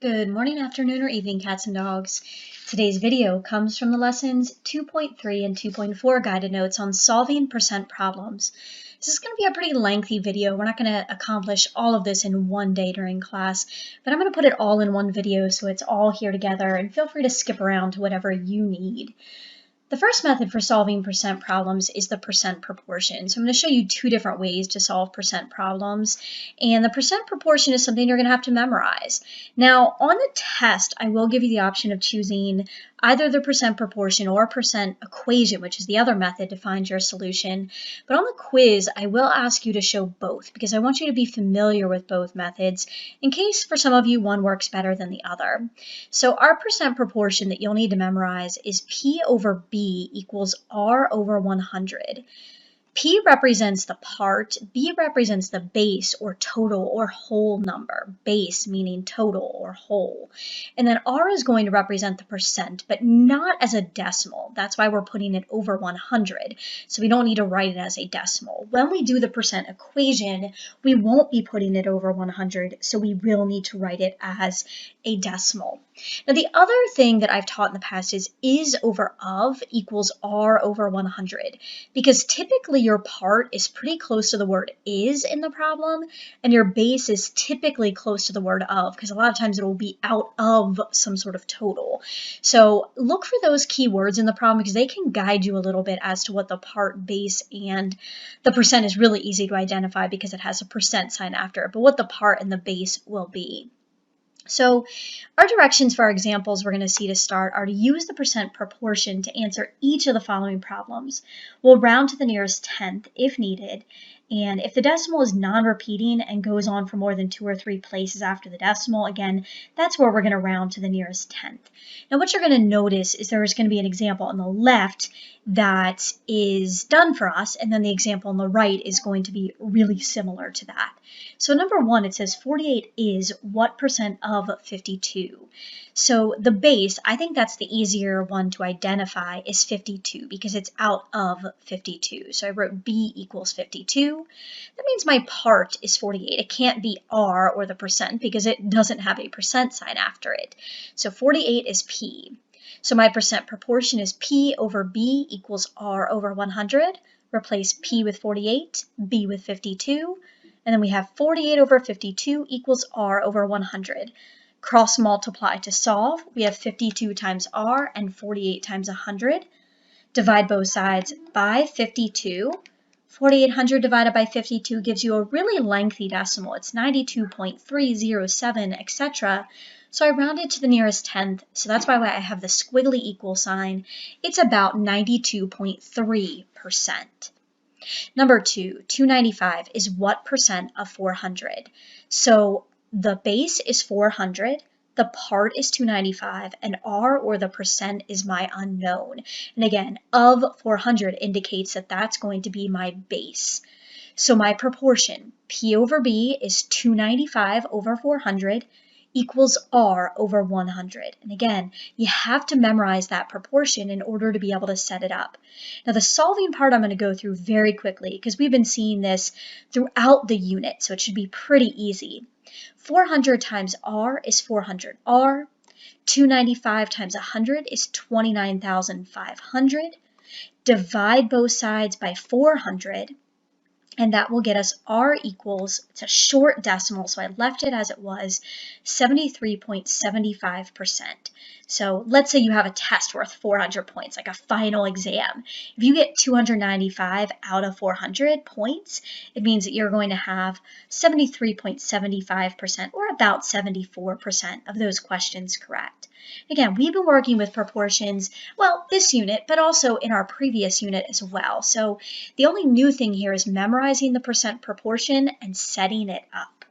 Good morning, afternoon, or evening, cats and dogs. Today's video comes from the lessons 2.3 and 2.4 guided notes on solving percent problems. This is going to be a pretty lengthy video. We're not going to accomplish all of this in one day during class, but I'm going to put it all in one video so it's all here together, and feel free to skip around to whatever you need. The first method for solving percent problems is the percent proportion. So I'm going to show you two different ways to solve percent problems, and the percent proportion is something you're going to have to memorize. Now, on the test, I will give you the option of choosing either the percent proportion or percent equation, which is the other method to find your solution. But on the quiz, I will ask you to show both because I want you to be familiar with both methods in case for some of you one works better than the other. So our percent proportion that you'll need to memorize is P over B equals R over 100. P represents the part, B represents the base or total or whole number, base meaning total or whole. And then R is going to represent the percent, but not as a decimal. That's why we're putting it over 100. So we don't need to write it as a decimal. When we do the percent equation, we won't be putting it over 100, so we will need to write it as a decimal. Now, the other thing that I've taught in the past is over of equals R over 100, because typically your part is pretty close to the word is in the problem, and your base is typically close to the word of, because a lot of times it will be out of some sort of total. So look for those key words in the problem because they can guide you a little bit as to what the part, base, and the percent is really easy to identify because it has a percent sign after it, but what the part and the base will be. So our directions for our examples we're going to see to start are to use the percent proportion to answer each of the following problems. We'll round to the nearest tenth if needed, and if the decimal is non-repeating and goes on for more than 2 or 3 places after the decimal, again, that's where we're going to round to the nearest tenth. Now what you're going to notice is there's going to be an example on the left that is done for us, and then the example on the right is going to be really similar to that. So number 1, it says 48 is what percent of 52? So the base, I think that's the easier one to identify, is 52 because it's out of 52. So I wrote B equals 52. That means my part is 48. It can't be R or the percent because it doesn't have a percent sign after it. So 48 is P. So my percent proportion is P over B equals R over 100. Replace P with 48, B with 52. And then we have 48 over 52 equals R over 100. Cross multiply to solve. We have 52 times R and 48 times 100. Divide both sides by 52. 4800 divided by 52 gives you a really lengthy decimal. It's 92.307, etc. So I rounded to the nearest tenth, so that's why I have the squiggly equal sign. It's about 92.3%. Number 2, 295 is what percent of 400? So the base is 400, the part is 295, and R or the percent is my unknown. And again, of 400 indicates that that's going to be my base. So my proportion, P over B, is 295 over 400 equals R over 100. And again, you have to memorize that proportion in order to be able to set it up. Now the solving part I'm going to go through very quickly because we've been seeing this throughout the unit, so it should be pretty easy. 400 times R is 400 R. 295 times 100 is 29,500. Divide both sides by 400. And that will get us R equals, it's a short decimal, so I left it as it was, 73.75%. So let's say you have a test worth 400 points, like a final exam. If you get 295 out of 400 points, it means that you're going to have 73.75%, or about 74% of those questions correct. Again, we've been working with proportions, well, this unit, but also in our previous unit as well. So the only new thing here is memorizing the percent proportion and setting it up.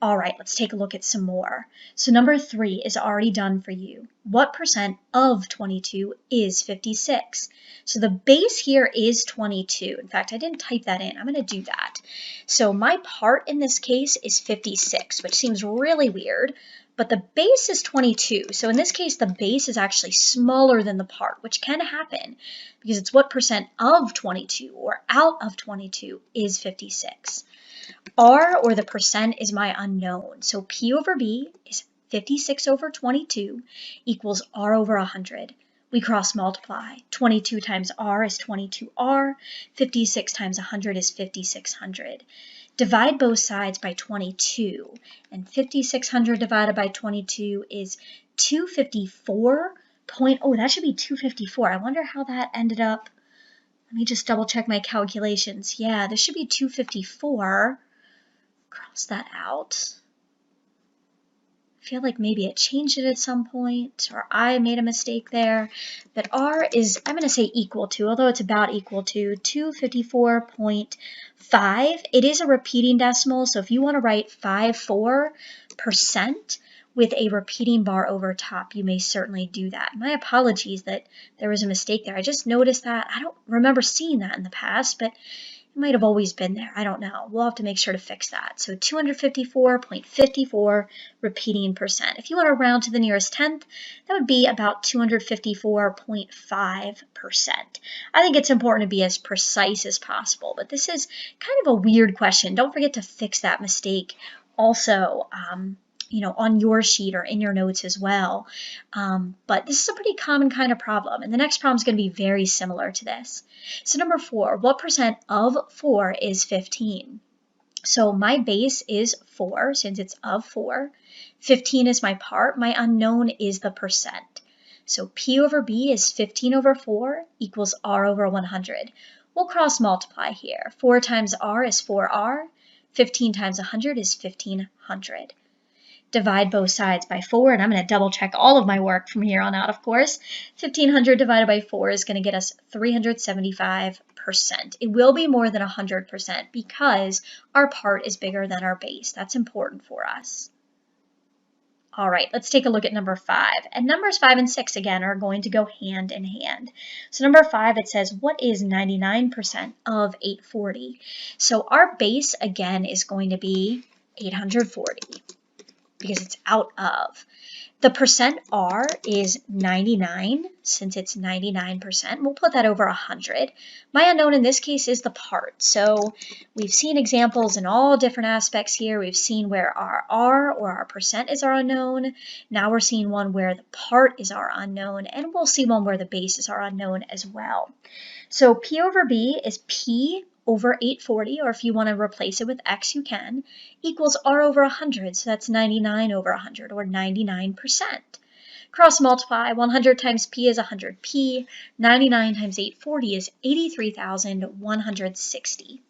All right, let's take a look at some more. So number 3 is already done for you. What percent of 22 is 56? So the base here is 22. In fact, I didn't type that in. I'm going to do that. So my part in this case is 56, which seems really weird. But the base is 22. So in this case, the base is actually smaller than the part, which can happen because it's what percent of 22 or out of 22 is 56. R or the percent is my unknown. So P over B is 56 over 22 equals r over 100. We cross multiply. 22 times r is 22r. 56 times 100 is 5600. Divide both sides by 22. And 5600 divided by 22 is 254. Oh, that should be 254. I wonder how that ended up. Let me just double check my calculations. Yeah, this should be 254. Cross that out. I feel like maybe it changed it at some point, or I made a mistake there. But r is, I'm going to say equal to, although it's about equal to 254.5. It is a repeating decimal, so if you want to write 54% with a repeating bar over top, you may certainly do that. My apologies that there was a mistake there. I just noticed that. I don't remember seeing that in the past, but it might have always been there. I don't know. We'll have to make sure to fix that. So 254.54 repeating percent. If you want to round to the nearest tenth, that would be about 254.5%. I think it's important to be as precise as possible, but this is kind of a weird question. Don't forget to fix that mistake also, on your sheet or in your notes as well. But this is a pretty common kind of problem. And the next problem is going to be very similar to this. So number 4, what percent of 4 is 15? So my base is 4, since it's of 4. 15 is my part. My unknown is the percent. So P over B is 15 over 4 equals R over 100. We'll cross multiply here. 4 times R is 4R. 15 times 100 is 1500. Divide both sides by 4, and I'm going to double check all of my work from here on out, of course. 1500 divided by 4 is going to get us 375%. It will be more than 100% because our part is bigger than our base. That's important for us. All right, let's take a look at number 5. And numbers 5 and 6, again, are going to go hand in hand. So number 5, it says, what is 99% of 840? So our base, again, is going to be 840. Because it's out of. The percent R is 99, since it's 99%. We'll put that over 100. My unknown in this case is the part. So we've seen examples in all different aspects here. We've seen where our R or our percent is our unknown. Now we're seeing one where the part is our unknown, and we'll see one where the base is our unknown as well. So P over B is P over 840, or if you want to replace it with X, you can, equals R over 100, so that's 99 over 100, or 99%. Cross multiply, 100 times P is 100P, 99 times 840 is 83,160.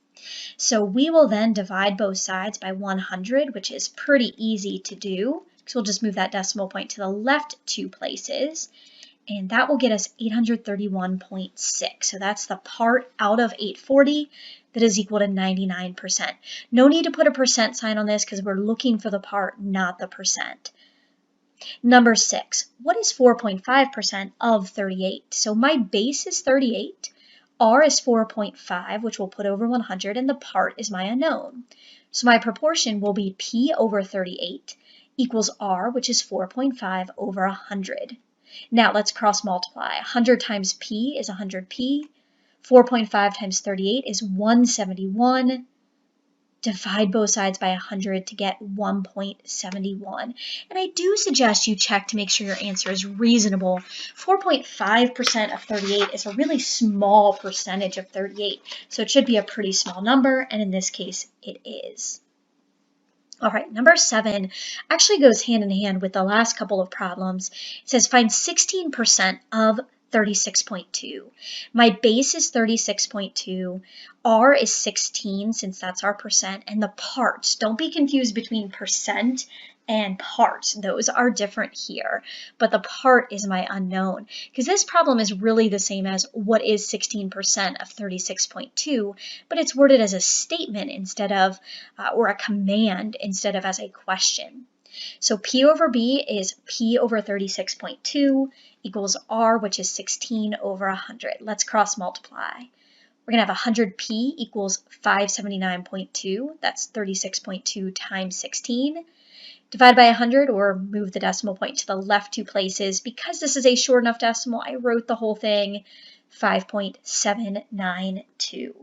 So we will then divide both sides by 100, which is pretty easy to do, because we'll just move that decimal point to the left 2 places. And that will get us 831.6. So that's the part out of 840 that is equal to 99%. No need to put a percent sign on this because we're looking for the part, not the percent. Number 6, what is 4.5% of 38? So my base is 38, R is 4.5, which we'll put over 100, and the part is my unknown. So my proportion will be P over 38 equals R, which is 4.5 over 100. Now let's cross multiply. 100 times P is 100P. 4.5 times 38 is 171. Divide both sides by 100 to get 1.71. And I do suggest you check to make sure your answer is reasonable. 4.5% of 38 is a really small percentage of 38, so it should be a pretty small number, and in this case, it is. All right, number 7 actually goes hand in hand with the last couple of problems. It says find 16% of 36.2. My base is 36.2. R is 16, since that's our percent, and the parts. Don't be confused between percent and part. Those are different here, but the part is my unknown, because this problem is really the same as what is 16% of 36.2, but it's worded as a statement instead of, or a command instead of as a question. So P over B is P over 36.2 equals R, which is 16 over 100. Let's cross multiply. We're going to have 100P equals 579.2. That's 36.2 times 16. Divide by 100, or move the decimal point to the left 2 places. Because this is a short enough decimal, I wrote the whole thing 5.792.